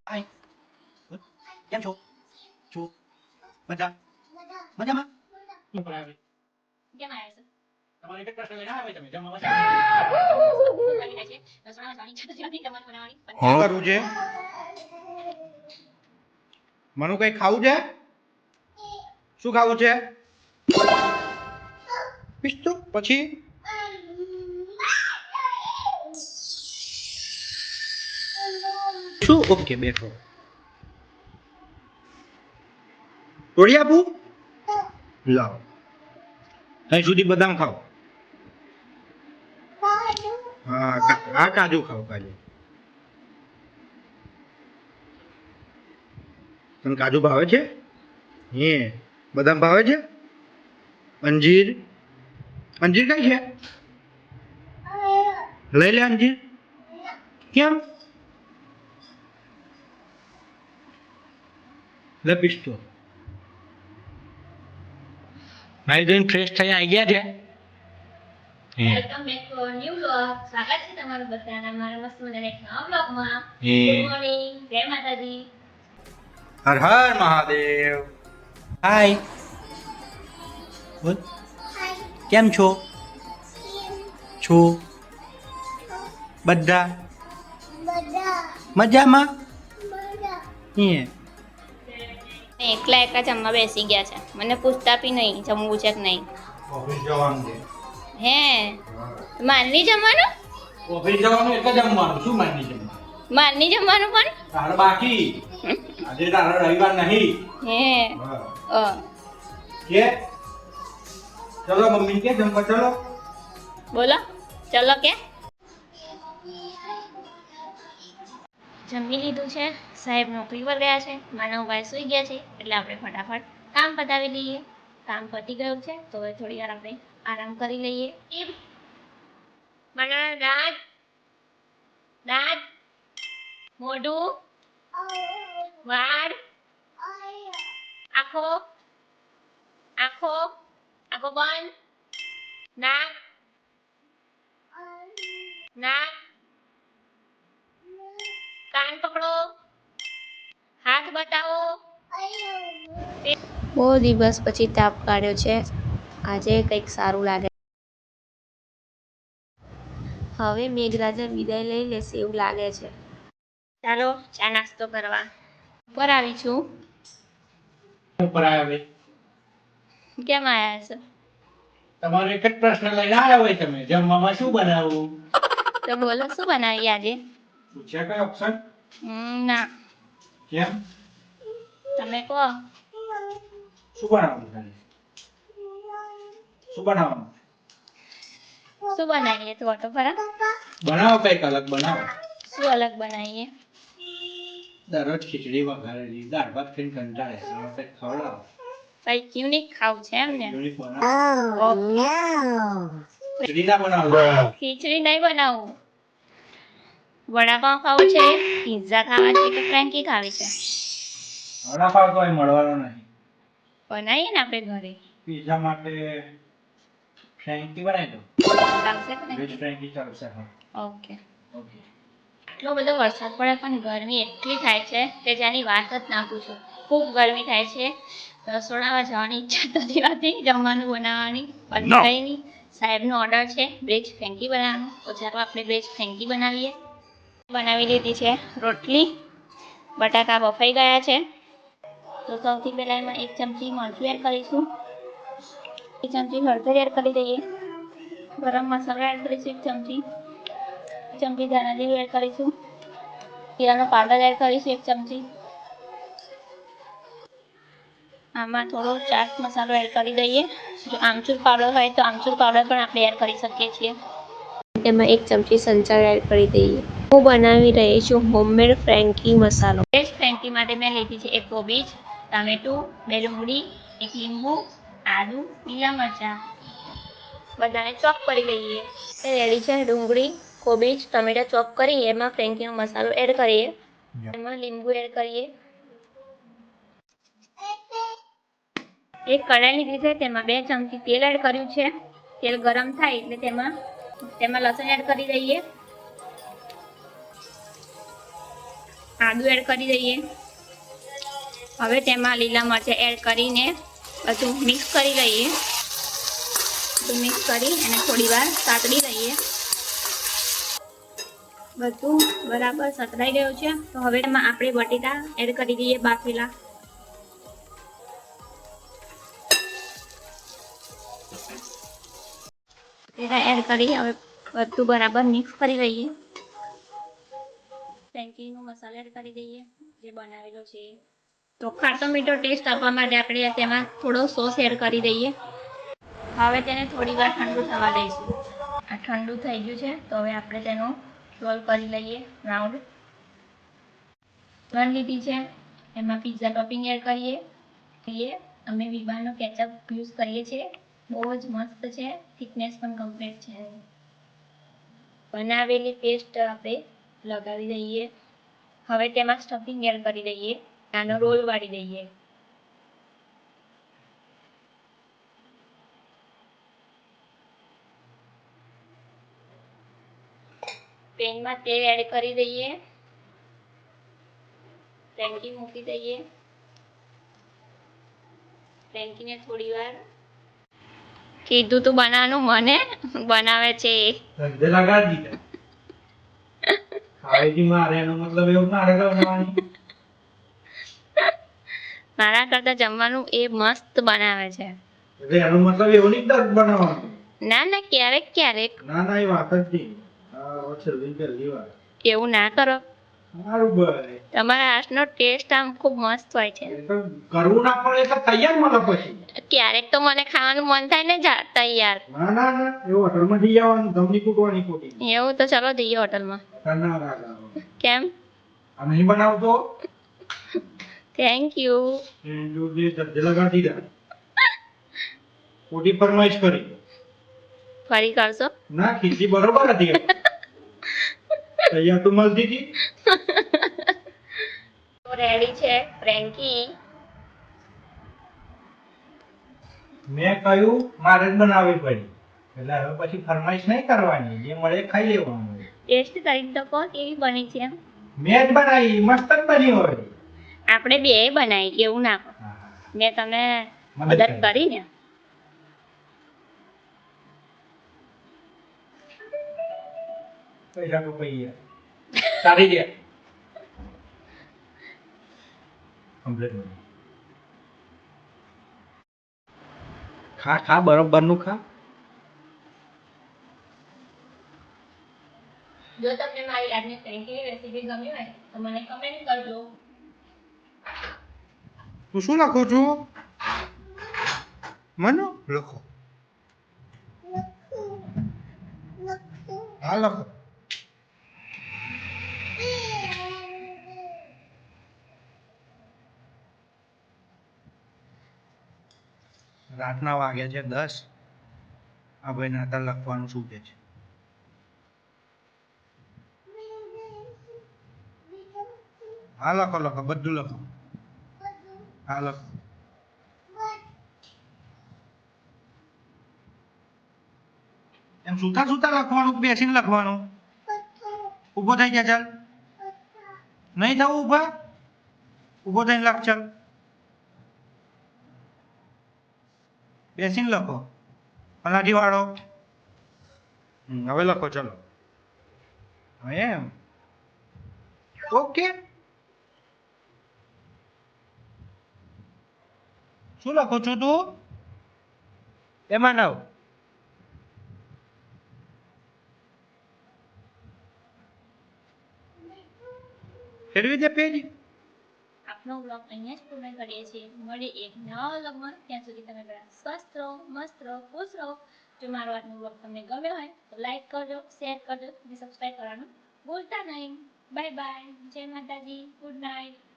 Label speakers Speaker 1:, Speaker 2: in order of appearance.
Speaker 1: Hai. કેમ છો? છો. મજા. મજામાં? શું કરાવે?
Speaker 2: કેમ આવ્યા છો?
Speaker 1: તમારે એક જ પ્રશ્ન લઈને આવ્યા તમે જમવામાં શું કરવું છે? મનુ કઈ ખાવું છે? શું ખાવું છે? પિસ્તું પછી શું? ઓકે બેઠો. તોડી આપું? લાવો. અહીં સુધી બદામ ખાઓ. હા આ કાજુ ખાઓ કાજુ. તને કાજુ ભાવે છે? હે બદામ ભાવે છે? અંજીર અંજીર કઈ છે? લઈ લે અંજીર. કેમ? લે પિસ્તો. નાઈ ધોઈને ફ્રેશ થઈ આવી ગયા છે?
Speaker 2: Welcome back to our new vlog. સ્વાગત છે તમારું બધાના મારા મસ્ત મજાના એક નવા વ્લોગમાં. ગુડ મોર્નિંગ, જય માતાજી.
Speaker 1: હર હર મહાદેવ. હાય. બોલ. કેમ છો? છો. બધા મજામાં? હે
Speaker 2: એકલા એકલા જમવા બેસી ગયા છે. મને પૂછતા બી નહીં જમવું છે કે નહીં.
Speaker 1: ઓફિસ જવાનું છે.
Speaker 2: હે મારની જમવાનું?
Speaker 1: ઓફિસ જવાનું એટલે જમવાનું શું માની જમવાનું?
Speaker 2: મારની જમવાનું પણ?
Speaker 1: તારે બાકી. આજે તારો રવિવાર નહીં.
Speaker 2: હે
Speaker 1: કે ચલો મમ્મી કે જમવા ચલો.
Speaker 2: બોલો ચલો કે જમી લીધું છે. સાહેબ નોકરી પર ગયા છે. માનવભાઈ સૂઈ ગયા છે એટલે આપણે ફટાફટ કામ પતાવી લઈએ. કામ પતી ગયું છે તો હવે થોડી વાર આપણે આરામ કરી લઈએ. મને દાંત દાંત મોઢું વાળ આંખો આંખો આંખો બંધ નાક નાક કાન પકડો હાથ બતાવો. બહુ દિવસ પછી તાપ કાઢ્યો છે. આજે કંઈક સારું લાગે. હવે મેઘરાજા વિદાય લઈ લેશે એવું લાગે છે. ચાલો ચા નાસ્તો કરવા ઉપર આવી છું.
Speaker 1: ઉપર આવ્યા ભાઈ.
Speaker 2: કેમ આવ્યા છો?
Speaker 1: તમારે એક જ પ્રશ્ન લઈને આવ્યા હોય તમે જમવામાં શું બનાવવું?
Speaker 2: તો બોલો શું બનાવીએ આજે?
Speaker 1: પૂછ્યા કઈ ઓપ્શન?
Speaker 2: ના
Speaker 1: કેમ?
Speaker 2: તમે કહો.
Speaker 1: શું બનાવવું છે? શું બનાવવાનું?
Speaker 2: શું બનાવીએ તો તો ખરા.
Speaker 1: બનાવો કઈક અલગ બનાવો.
Speaker 2: શું અલગ બનાવીએ?
Speaker 1: દરરોજ ખીચડી વઘારેલી દાળ ભાત ખાઈને કંટાળે છે કંઈક ખવડાવો.
Speaker 2: કંઈક યુનિક ખાવું છે એમ ને?
Speaker 1: યુનિક બનાવો. ખીચડી ના બનાવો.
Speaker 2: ખીચડી નહીં બનાવું. વડાપાઉં ખાવું છે, પિઝા ખાવા છે કે ફ્રેન્કી ખાવી છે?
Speaker 1: વડાપાવ તો અહીં મળવાનો નહીં.
Speaker 2: બનાવીએ ને આપણે ઘરે.
Speaker 1: પિઝા માટે ફ્રેન્કી બનાવી દો.
Speaker 2: ચાલશે કે નહીં?
Speaker 1: વેજ ફ્રેન્કી ચાલશે. હા
Speaker 2: ઓકે.
Speaker 1: ઓકે.
Speaker 2: એટલો બધો વરસાદ પડે પણ ગરમી એટલી થાય છે કે જેની વાત જ ના પૂછો. ખૂબ ગરમી થાય છે. રસોડામાં જવાની ઈચ્છા થતી નથી જમવાનું બનાવવાની. પણ કંઈ નહીં, સાહેબનો ઓર્ડર છે બ્રેજ ફ્રેન્કી બનાવવાનો તો ચાલો આપણે બ્રેજ ફ્રેન્કી બનાવીએ. બનાવી લીધી છે રોટલી. બટાકા બફાઈ ગયા છે તો સૌથી પહેલાં એમાં 1 ચમચી મરચું એડ કરીશું. 1 ચમચી હળદર એડ કરી દઈએ. ગરમ મસાલો એડ કરીશું 1 ચમચી. 1 ચમચી ધાણા જીરું એડ કરીશું. જીરાનો પાવડર એડ કરીશું 1 ચમચી. આમાં થોડો ચાટ મસાલો એડ કરી દઈએ. જો આમચૂર પાવડર હોય તો આમચૂર પાવડર પણ આપણે એડ કરી શકીએ છીએ. એમાં 1 ચમચી સંચાર એડ કરી દઈએ. હું બનાવી રહી છું હોમમેડ ફ્રેન્કી મસાલો. વેજ ફ્રેન્કી માટે મેં લીધી છે 1 કોબીજ, ટામેટું, 2 ડુંગળી, 1 લીંબુ, આદુ, લીલા મરચાં. બધાને ચોપ કરી લઈએ. એ રેડી છે. ડુંગળી, કોબીજ, ટમેટા ચોપ કરી એમાં ફ્રેન્કીનો મસાલો એડ કરીએ. એમાં લીંબુ એડ કરીએ. એક કઢાઈ લીધી છે તેમાં 2 ચમચી તેલ એડ કર્યું છે. તેલ ગરમ થાય એટલે તેમાં લસણ એડ કરી દઈએ. આદુ એડ કરી દઈએ. હવે તેમાં લીલા મરચાં એડ કરીને બધું મિક્સ કરી લઈએ. બધું મિક્સ કરી અને થોડી વાર સાતળી લઈએ. બધું બરાબર સતરાઈ ગયું છે. તો હવે એમાં આપણે બટેટા એડ કરી દઈએ બાફેલા. બટેટા એડ કરી હવે બધું બરાબર મિક્સ કરી લઈએ. ફ્રેન્કીનો મસાલો એડ કરી દઈએ જે બનાવેલો છે. તો ખાટો મીઠો ટેસ્ટ આપવા માટે આપણે તેમાં થોડો સોસ એડ કરી દઈએ. હવે તેને થોડી વાર ઠંડુ થવા દઈશું. આ ઠંડુ થઈ ગયું છે તો હવે આપણે તેનો રોલ કરી લઈએ રાઉન્ડ. બન લીધી છે. એમાં પિઝા ટોપિંગ એડ કરીએ. અમે વિવાનો કેચઅપ યુઝ કરીએ છીએ. બહુ જ મસ્ત છે. થિકનેસ પણ કમ્પ્લીટ છે. બનાવેલી પેસ્ટ આપણે લગાવી દઈએ. હવે તેમાં સ્ટફિંગ એડ કરી દઈએ. આનો રોલ વાળી દઈએ. પેનમાં તેલ એડ કરી દઈએ. ફ્રેન્કી મૂકી દઈએ. ફ્રેન્કીને થોડી વાર કીધું તું બનાવવાનું મને બનાવે છે.
Speaker 1: ધંધે લગાડી દીધા. ખાવેજી મારે એનો મતલબ એવું ના લગાવવાની.
Speaker 2: મારા કરતા જમવાનું એ મસ્ત બનાવે છે.
Speaker 1: એટલે એનો મતલબ એવો નહીં દર્દ બનાવવાનું.
Speaker 2: ના ક્યારેક ક્યારેક.
Speaker 1: ના એ વાત જ નહીં. હા છેલ્લી પહેલી વાર.
Speaker 2: એવું ના કરો.
Speaker 1: સારું ભાઈ.
Speaker 2: તમારા હાથનો ટેસ્ટ આમ ખૂબ મસ્ત હોય છે.
Speaker 1: કરવું ના પડે તો તૈયાર મળે પછી. ક્યારેક
Speaker 2: તો મને ખાવાનું મન થાય ને તૈયાર.
Speaker 1: ના એવું હોટલમાં જઈ આવવાનું ધમની કૂટવાની ખોટી.
Speaker 2: એવું તો ચલો જઈએ હોટલમાં.
Speaker 1: ના
Speaker 2: કેમ?
Speaker 1: આ નહીં બનાવતો.
Speaker 2: Thank you.
Speaker 1: ધંધે લગાડી દીધા. ખોટી ફરમાઈશ કરી.
Speaker 2: ફરી કરશો?
Speaker 1: ના ખીચડી બરોબર હતી. તૈયાર તો મળતી હતી.
Speaker 2: તો રેડી છે ફ્રેન્કી.
Speaker 1: મેં કહ્યું મારે જ બનાવવી પડી. એટલે હવે પછી ફરમાઈશ નહીં કરવાની. જે મળે ખાઈ લેવાનું.
Speaker 2: ટેસ્ટ કરીને તો કહો કેવી બની છે.
Speaker 1: મેં જ બનાવી મસ્ત જ બની હોય.
Speaker 2: આપણે બે બનાવી એવું ના કહો. મેં તમે મદદ કરી ને.
Speaker 1: પૈસા તો પૈયા સારી ગયા. કમ્પ્લીટ. ખા બરોબર નું ખા.
Speaker 2: જો તમને મારી આજની ફ્રેન્કીની રેસીપી ગમી હોય તો મને કમેન્ટ કરજો.
Speaker 1: તું શું લખો છો? મનો લખો. હા લખો. રાતના વાગ્યા છે 10. આ ભાઈ નાતા લખવાનું શું કે છે? હા લખો બધું લખો. હા લખો. એમ સુતા લખવાનું બેસીને લખવાનું. ઊભો થઈ જા ચાલ. નહીં થવું ઊભો થઈને લખ ચાલ. બેસીને લખો. પલાઠી વાળો. હવે લખો ચલો. એમ ઓકે. શું લખો છો તું? એમાં નવ. ફેરવી દે પેજ.
Speaker 2: આપનો બ્લોગ અહીંયા જ પૂર્ણ કરીએ છીએ. મળીએ એક નવા બ્લોગમાં. ત્યાં સુધી તમે બધા સ્વસ્થ રહો, મસ્ત રહો, ખુશ રહો. જો મારો આજનો બ્લોગ તમને ગમ્યો હોય તો લાઈક કરજો, શેર કરજો અને સબસ્ક્રાઈબ કરવાનું ભૂલતા નહીં. Bye bye. જય માતાજી. Good night.